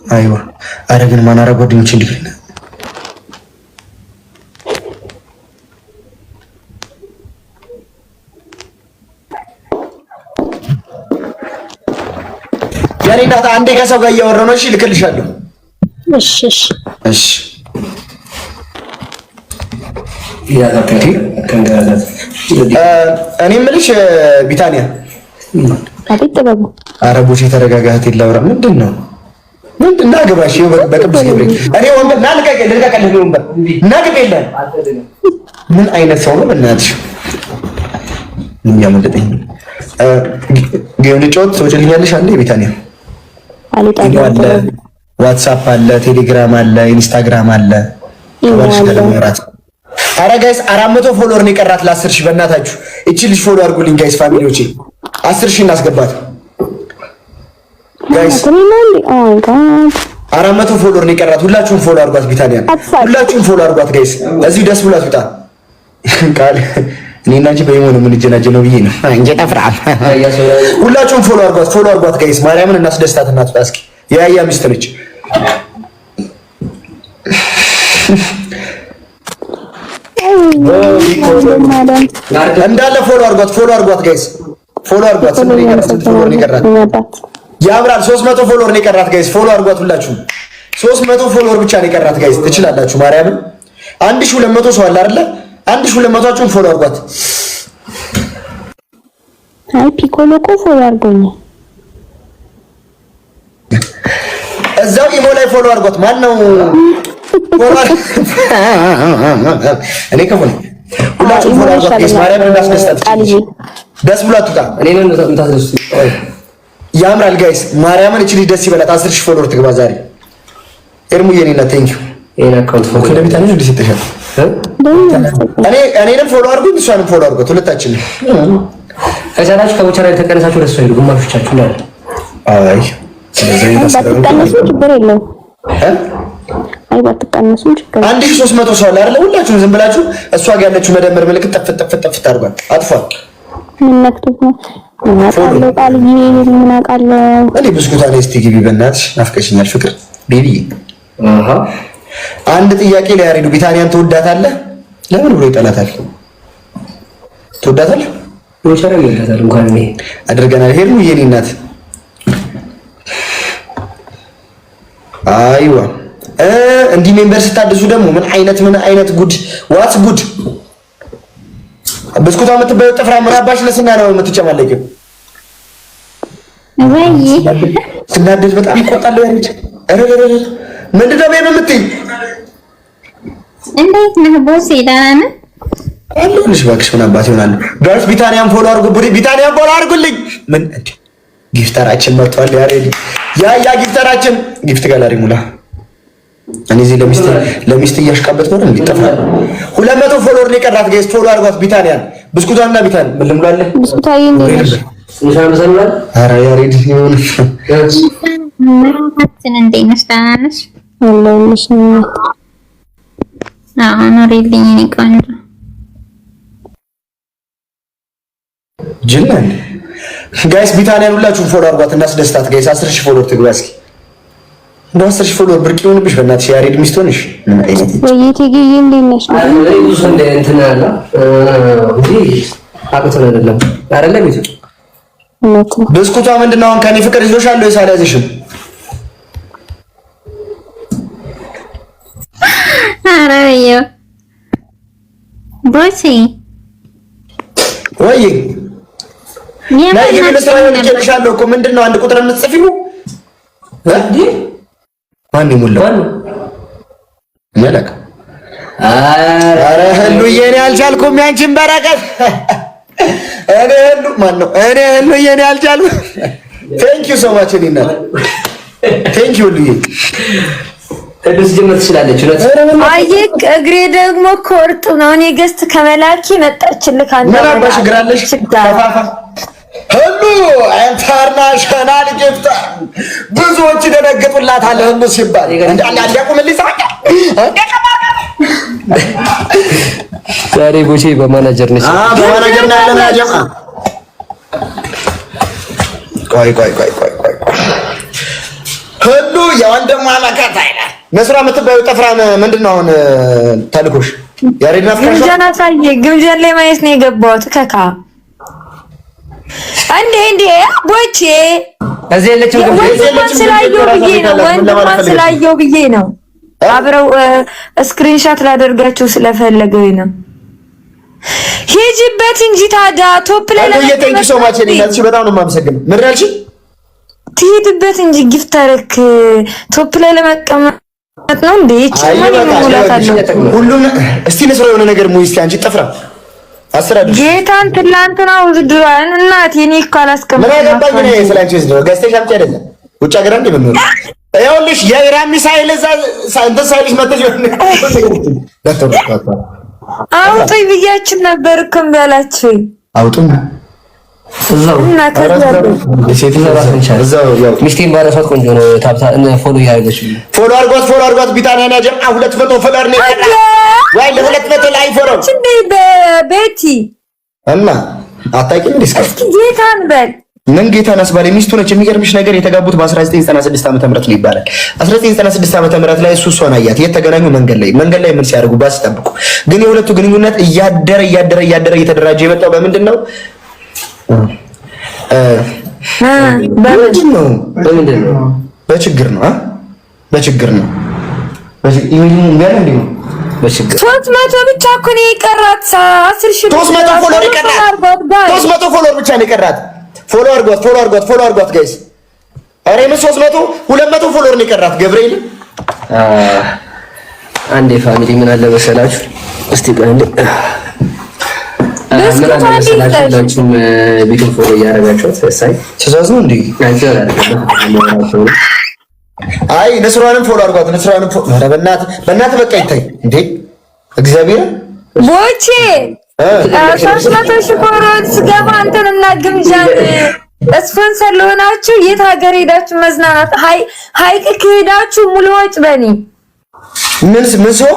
አይዋ አረ ግን ማን አረ ጓደኞቼ እንዲገና ያኔ እናት አንዴ ከሰው ጋር እያወራሁ ነው። እሺ ልክልሻለሁ። እሺ ያዛከቲ ከንጋዛት እኔ የምልሽ ቢታኒያ አቤት ጥበቡ አረቦች የተረጋጋት ይላውራ ምንድነው ግባሽ በቅዱስ ገብርኤል እኔ ወንበር ልልቀቅልህ ወንበር ግብ የለም ምን አይነት ሰው ነው በእናትሽ ምን ያመለጠኝ ጌም ጮት ትወጪልኛለሽ አለ ቢታኒያ አለ ዋትስአፕ አለ ቴሌግራም አለ ኢንስታግራም አለ አረ ጋይስ 400 ፎሎወር ነው የቀራት ለ10000 በእናታችሁ እቺ ልጅ ፎሎ አድርጉልኝ ጋይስ ፋሚሊዎቼ 10000 እናስገባት ጋይስ 400 ፎሎወር ነው የቀራት ሁላችሁም ፎሎ አድርጓት ቢታኒያን ሁላችሁም ፎሎ አድርጓት ጋይስ እዚህ ደስ ብሏት ውጣ ቃል እኔና አንቺ በይሞን ምን ጀናጀነው ብዬ ነው እንጂ ተፍራል ሁላችሁም ፎሎ አድርጓት ጋይስ ማርያምን እናስደስታት እናት ታስኪ ያያ ሚስት ነች እንዳለ ፎሎ አድርጓት ጋይስ ፎሎ አድርጓት ፎሎ ይቀራት ያምራል 300 ፎሎወር ነው የቀራት ጋይስ ፎሎ አድርጓት ሁላችሁም 300 ፎሎወር ብቻ ነው የቀራት ጋይስ ትችላላችሁ ማርያምን 1200 ሰው አለ አይደለ 1200ዎቹን ፎሎ አድርጓት አይ ፒኮሎ እኮ ፎሎ አድርጎኛል እዛው ኢሞ ላይ ፎሎ አድርጓት ማን ነው እኔ ከሆነ ሁላችሁም ፎሎ አድርጓት ጋይስ ማርያምን እናስደስታት ደስ ብሏት ውጣ እኔ ነኝ እንታስደስቱ ያምራል ጋይስ ማርያምን እቺ ልጅ ደስ ይበላት 10000 ፎሎወር ትግባ ዛሬ ኤርሙዬ ነኝና ቴንክ ዩ ኤና አካውንት ፎሎ ከለቢታኒ ነው ዲሲተሻል እኔንም ፎሎ አድርጉኝ እሷንም ፎሎ አድርጓት ሁለታችንም ከቻላችሁ ከቦቻራ የተቀነሳችሁ ደስ ይሉ ግማሾቻችሁ ነው አይ ስለዚህ ባትቀነሱ ችግር የለውም አይ ባትቀነሱ ችግር 1300 ሰው አለ አይደል ሁላችሁም ዝም ብላችሁ እሷ ጋር ያለችው መደመር ምልክት ጠፍ ታርጓት አጥፏል ምን ነክቶት ነው እናቃለው ቃል ምን አቃለው እኔ ብስኩታኔ እስቲ ግቢ በእናትሽ ናፍቀሽኛል ፍቅር ቤቢ አንድ ጥያቄ ላይ ያሬዱ ቢታኒያን ትወዳታለህ ለምን ብሎ ይጠላታል ትወዳታለህ ወቸራ ይላታል እንኳን እኔ አድርገናል ሄዱ የኔ እናት አይዋ እንዲህ ሜምበር ስታድሱ ደግሞ ምን አይነት ጉድ ዋትስ ጉድ ብስኩታ የምትበይው ጥፍራ ምን አባሽ ለስና ነው የምትጨማለቂው ወይ ትናደድ በጣም ይቆጣል ያለች ምንድነው የምትይ እንዴት ነህ ቦስ ይላል አለሽ ባክሽ ምን አባት ይሆናል ጋርስ ቢታኒያን ፎሎ አድርጉልኝ ምን ጊፍተራችን መጥቷል ያሬድ ያ ጊፍተራችን ጊፍት ጋላሪ ሙላ እኔ እዚህ ለሚስት እያሽቃበት ነው እንዲጠፋ 200 ፎሎወር ነው የቀራት ጋይስ ፎሎ አድርጓት ቢታኒያን ብስኩታና ቢታን ምን ልምላለ ብስኩታዬ እንዴት ኧረ ያሬድ ይሁን ምራታችን እንዴት ነሽ ደህና ነሽ አለሁልሽ አሁን ሪልኝ እኔ ቆንጆ ጅነን ጋይስ ቢታኒያን ሁላችሁም ፎሎ አድርጓት እናስደስታት ጋይስ 10000 ፎሎወር ትግባ እስኪ እንደው 10000 ፎሎወር ብርቅ ይሆንብሽ በእናትሽ ያሬድ ሚስት ሆነሽ ምን አይነት ወይቴጌዬ እንዴት ነሽ አይ ብዙ እንትን አለ እንዴ አቅቶን አይደለም ቢቱ ብስኩቷ ምንድነው አሁን ከኔ ፍቅር ይዞሻል ወይስ አልያዝሽም አረየ ቦሲ ወይ ናይ የምንስራ ይልሻለሁ እኮ ምንድነው አንድ ቁጥር እንጽፊው እንዴ ማን ይሙላው መለክ አረ ህሉዬ እኔ አልቻልኩም ያንቺን በረከት እኔ ህሉ ማን ነው እኔ ህሉዬ እኔ አልቻልኩም ቴንክ ዩ ሶ ማች እኔና ቴንክ ዩ ህሉዬ እድስ ጀመር ትችላለች አይክ እግሬ ደግሞ ኮርጡ ነው እኔ ገስት ከመላኪ መጣችልክ አንተ ምን አባሽ እግራለሽ ተፋፋ ህሉ ኢንተርናሽናል ጊፍት ብዙዎች ደነገጡላታል ህሉ ሲባል እንዳለ ያቁምልኝ ሳቀ ዛሬ ቦቼ በማናጀር ነሽ በማናጀር ነው ያለና ጀማ ቆይ ህሉ የወንድሟ መከታ ይላል። ነስራ የምትባዩ ጠፍራን ምንድነው አሁን ተልኮሽ? ያሬድና ፍራሽ ግምጃና ሳየ ግምጃን ላይ ማየት ነው የገባሁት። ከካ እንዴ ቦቼ እዚህ የለችም። ወንድሟን ስላየው ብዬ ነው አብረው ስክሪንሻት ላደርጋቸው ስለፈለገው ነው። ሂጂበት እንጂ ታዲያ ቶፕ ላይ ለየተንኪ ሰው ማቼ ነኝ። በጣም ነው የማመሰግነው። ምን ያልሽ? ትሄድበት እንጂ ጊፍተርክ ቶፕ ላይ ለመቀመጥ ነው እንዴ? ይችላል ነው ሁሉም። እስቲ ለስራ የሆነ ነገር ሙይ እስቲ አንቺ ጠፍራ አስራድ ጌታን ትላንትና ውድድራን እናቴ እኔ እኮ አላስቀምጥም። ምን አገባኝ ነው የስላንቺ ነው ገዝተሽ አምጪ አይደለም ውጭ ሀገር እንደ ምን ነው ይኸውልሽ የኢራን ሚሳኤል እዛ እንትን ሳይልሽ መጥተሽ አውጡኝ ብያችሁ ነበር እኮ እምቢ አላችሁኝ። አውጡኝ እዛው ሚስቴን ባረሷት ቆንጆ ነው። ታብታ ፎሎ ያደረገች ፎሎ አድርጓት ቢታንያ ጀምዓ 200 ፎሎወር ነው ወይ ለ200 ላይ ፎሎ እንዴ በቤቲ እና አታውቂም እንዴ? እስኪ ጌታን በል ምን ጌታን አስባለ ሚስቱ ነች። የሚገርምሽ ነገር የተጋቡት በ1996 ዓመተ ምህረት ነው ይባላል። 1996 ዓመተ ምህረት ላይ እሷን አያት። የተገናኙ መንገድ ላይ ምን ሲያደርጉ ባስ ጠብቁ። ግን የሁለቱ ግንኙነት እያደረ እየተደራጀ የመጣው በምንድን ነው? በችግር ነው። ሶስት መቶ ብቻ እኮ ነው የቀራት። 10,000 300 ፎሎወር ይቀራት። 300 ፎሎወር ብቻ ነው የቀራት። ፎሎ አድርጓት ጋይስ። አሬ ምን 300 200 ፎሎወር ነው የቀራት። ገብርኤል አንዴ ፋሚሊ ምን አለ መሰላችሁ? እስቲ ቀንዴ ለሱም ቢቱን ፎሎ ያደረጋችሁት ፈሳይ ተዛዝ ነው እንዴ? አይ ነስራንም ፎሎ አድርጓት። ነስራንም ፎሎ ኧረ በእናትህ በቃ ይታይ እንዴ እግዚአብሔር ቦቼ 300 ሺህ ፎሎወር ስገባ አንተንና ግምጃን ስፖንሰር ለሆናችሁ የት ሀገር ሄዳችሁ መዝናናት ሀይቅ ከሄዳችሁ ሙሉ ወጭ በኔ ምን ሰው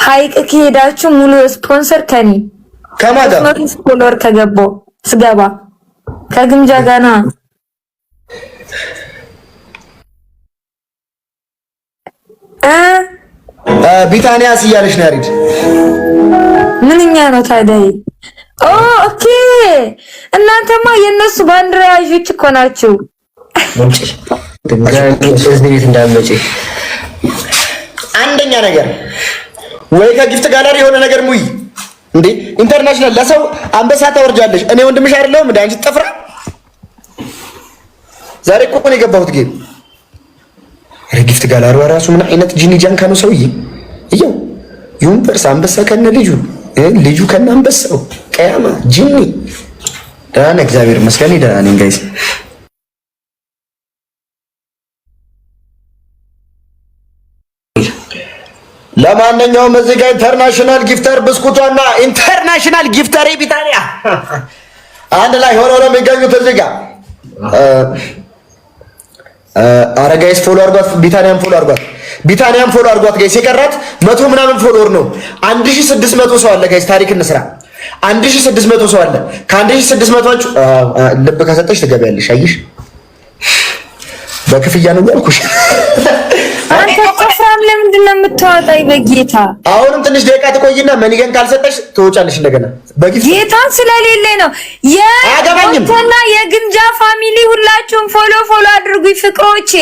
ሀይቅ ከሄዳችሁ ሙሉ ስፖንሰር ከኔ ከማዳ ፎሎወር ስገባ ከግምጃ ጋር ነው። ቢታንያስ እያለሽ ነው ያሪድ ምንኛ ነው ታዲያ? ኦኬ እናንተማ የነሱ ባንዲራ ያዦች እኮ ናችሁ። አንደኛ ነገር ወይ ከጊፍት ጋለሪ የሆነ ነገር ሙይ እንዴ ኢንተርናሽናል ለሰው አንበሳ ታወርጃለሽ። እኔ ወንድምሽ አይደለሁም እንዴ? አንቺ ጠፍራ ዛሬ እኮ ነው የገባሁት ጌም። ጊፍት ጋለሪዋ ራሱ ምን አይነት ጂኒ ጃንካ ነው ሰውዬ። ይኸው ዩኒቨርስ አንበሳ ከነ ልጁ ከነ አንበሳው ቀያማ ጂኒ። ደህና ነህ? እግዚአብሔር ይመስገን ደህና ነኝ ጋይስ። ለማንኛውም እዚህ ጋር ኢንተርናሽናል ጊፍተር ብስኩቷና ኢንተርናሽናል ጊፍተር ቢታንያ አንድ ላይ ሆነው ነው የሚገኙት እዚህ ጋር። ኧረ ጋይስ ፎሎ አድርጓት፣ ቢታንያም ፎሎ አድርጓት ጋይስ። የቀራት 100 ምናምን ፎሎወር ነው። 1600 ሰው አለ ጋይስ። ታሪክ እንስራ። 1600 ሰው አለ። ከ1600ዎቹ ልብ ከሰጠሽ ትገቢያለሽ። አየሽ በክፍያ ነው ያልኩሽ። አንተ ተፍራም ለምንድን ነው የምታወጣኝ? በጌታ አሁንም ትንሽ ደቂቃ ትቆይና መንገን ካልሰጠሽ ትወጫለሽ እንደገና። ጌታ ስለሌለ ነው። የአገባኝምና የግምጃ ፋሚሊ ሁላችሁም ፎሎ አድርጉኝ ፍቅሮቼ።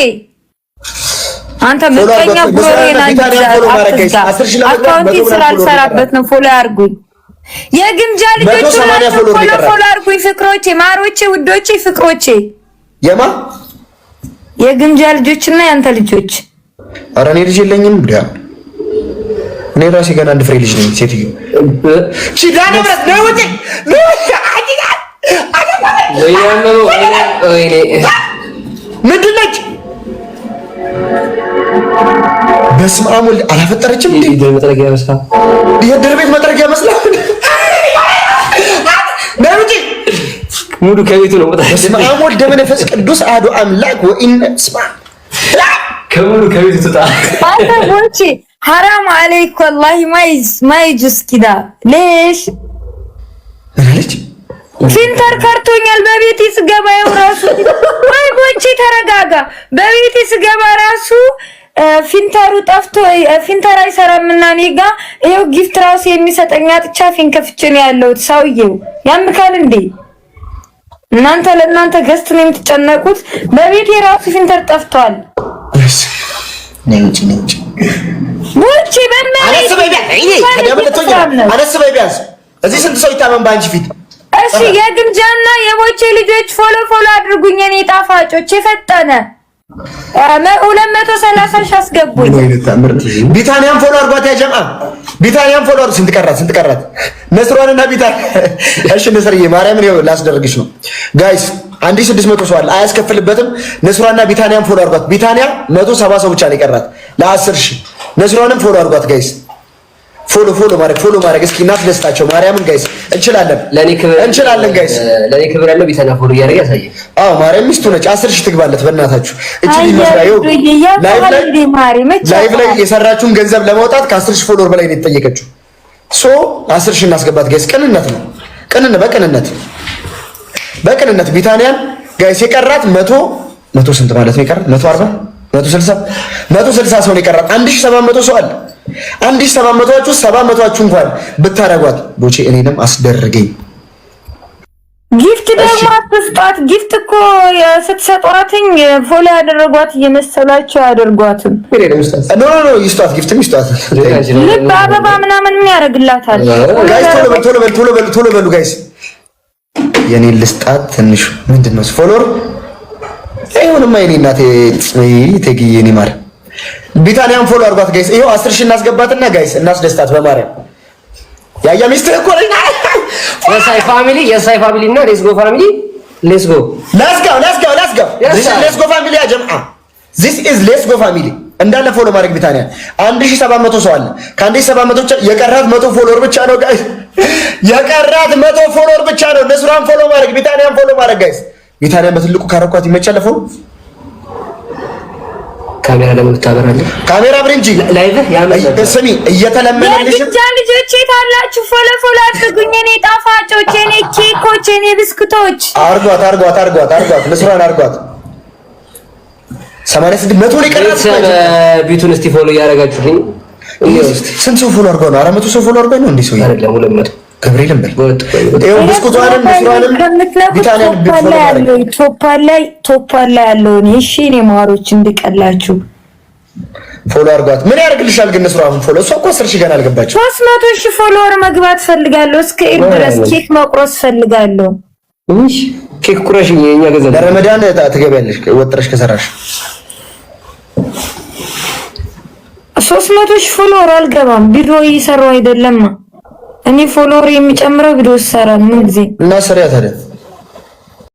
አንተ ምቀኛ ቦሬና አካውንቴ ስላልሰራበት ነው። ፎሎ አድርጉኝ። የግምጃ ልጆች ሁላችሁም ፎሎ አድርጉኝ ፍቅሮቼ፣ ማሮቼ፣ ውዶቼ፣ ፍቅሮቼ። የግምጃ ልጆችና ያንተ ልጆች። ኧረ እኔ ልጅ የለኝም። እኔ ራሴ ገና አንድ ፍሬ ልጅ ነኝ። ሴትዮ ምንድን ነች? በስመ አብ ወልድ አላፈጠረችም። የድር ቤት መጥረጊያ መስላል። ሙሉ ከቤቱ ነው። በስመ አብ ወልድ መንፈስ ቅዱስ አሐዱ አምላክ ወኢነ ስማ ከሙሉ ከቤቱ ትጣ አንተ ወንቺ حرام عليك والله ما يجوز كده ليش ليش ፊልተር ከርቶኛል በቤቴ ስገባ ራሱ ወይ ጎቼ ተረጋጋ። በቤቴ ስገባ ራሱ ፊልተሩ ጠፍቶ ፊልተር አይሰራምና እኔ ጋር ይኸው ጊፍት ራሱ የሚሰጠኝ አጥቻ ፊን ከፍቼ ነው ያለሁት። ሰውዬው ያምካል እንዴ? እናንተ ለእናንተ ገስት ነው የምትጨነቁት። በቤቴ ራሱ ፊልተር ጠፍቷል። ነጭ ጎቼ በእናትህ አነስ በይ ቢያንስ እዚህ ስንት ሰው ይታመን በአንቺ ፊት። እሺ የግምጃና የቦቼ ልጆች ፎሎ አድርጉኝ። እኔ ጣፋጮች የፈጠነ 230 ሺህ አስገቡኝ። ቢታኒያን ፎሎ አድርጓት ያ ጀማ ቢታኒያን ፎሎ አድርጉ። ስንት ቀራት ነስሯንና ቢታን። እሺ ነስርዬ ማርያምን ይኸው ላስደርግሽ ነው ጋይስ 1600 ሰው አለ አያስከፍልበትም። ነስሯንና ቢታኒያን ፎሎ አድርጓት። ቢታኒያ 170 ሰው ብቻ ነው የቀራት ለ10 ሺህ። ነስሯንም ፎሎ አድርጓት ጋይስ። ፎሎ ማድረግ እስኪ እናስደስታቸው ማርያምን ጋይስ። እንችላለን ጋይስ። ለኔ ክብር ያለው ቢታና ፎሎ እያደረገ ያሳየ። አዎ ማርያም ሚስቱ ነች። 10 ሺህ ትግባለት በእናታችሁ። እቺ ሊመስላየው ላይቭ ላይ የሰራችውን ገንዘብ ለማውጣት ከ10 ሺህ ፎሎወር በላይ ነው የተጠየቀችው። 10 ሺህ እናስገባት ጋይስ። ቅንነት ነው በቅንነት ቢታኒያን ጋይስ የቀራት 100 ስንት ማለት ነው የቀራት 140 160 ሰው ነው የቀራት። 1700 ሰው አለ። 1700ዎቹ 700ዎቹ እንኳን ብታረጓት ቦቼ እኔንም አስደርገኝ። ጊፍት ደግሞ አትስጧት። ጊፍት እኮ ስትሰጧትኝ ፎሎ ያደረጓት እየመሰላቸው አያደርጓትም። ኖ ይስጧት፣ ጊፍትም ይስጧት። ልብ አበባ ምናምን ምን ያደርግላታል ጋይስ? ቶሎ በሉ ጋይስ። የኔን ልስጣት ትንሽ ምንድነው ፎሎወር አይሆንማ። የኔ እናቴ ተግዬ እኔ ማር ቢታኒያን ፎሎ አድርጓት ጋይስ። ይሄው 10 ሺህ እናስገባትና ጋይስ እናስደስታት በማርያም። ያያ ሚስት እኮ ነኝ። የሳይ ፋሚሊ እና ሌትስ ጎ ፋሚሊ ሌትስ ጎ ፋሚሊ ያ ጀምዓ this is let's go family እንዳለ ፎሎ ማድረግ ቢታኒያ 1700 ሰው አለ። ከ1700 የቀራት 100 ፎሎወር ብቻ ነው ጋይስ። የቀራት 100 ፎሎወር ብቻ ነው። ነስራን ፎሎ ማድረግ ቢታኒያን ፎሎ ማድረግ ጋይስ። ቢታኒያን በትልቁ ካረኳት ይመቻል። ፎሎ ካሜራ ለምን ታበራለህ? ካሜራ ብሬንጂ ላይቭ ስሚ እየተለመነልሽ ልጆቼ ታላችሁ ፎሎ አድርጉኝ። እኔ ጣፋጮች፣ እኔ ኬኮች፣ እኔ ብስኩቶች አርጓት ነስራን አርጓት። 8600 ነው የቀራት። ቢቱን እስቲ ፎሎ እያደረጋችሁኝ ስንት ሰው ፎሎ አድርጓል? 400 ሰው ፎሎ አድርጓል ነው እንዴ? ሰው አይደለም 200 ገብርኤልን በል ይኸው ብስኩቷንም ነስራንም ቢታኒያን ቶፓል ላይ ያለውን እሺ እኔ ማሮች እንድቀላችሁ ፎሎ አድርጓት። ምን ያደርግልሻል ግን ነስሩ? አሁን ፎሎ እሷ እኮ 10 ሺህ ገና አልገባችም። 300 ሺህ ፎሎወር መግባት ፈልጋለሁ። እስከ ኢድ ድረስ ኬክ መቁረስ ፈልጋለሁ። እሺ ኬክ ቁረሽ የኛ ገንዘብ ለረመዳን ትገቢያለሽ ወጥረሽ ከሰራሽ 300 ሺህ ፎሎወር አልገባም። ቪዲዮ እየሰራሁ አይደለም እኔ ፎሎወር የሚጨምረው ቪዲዮ ሰራ ምን ጊዜ እና ሰሪያ ታዲያ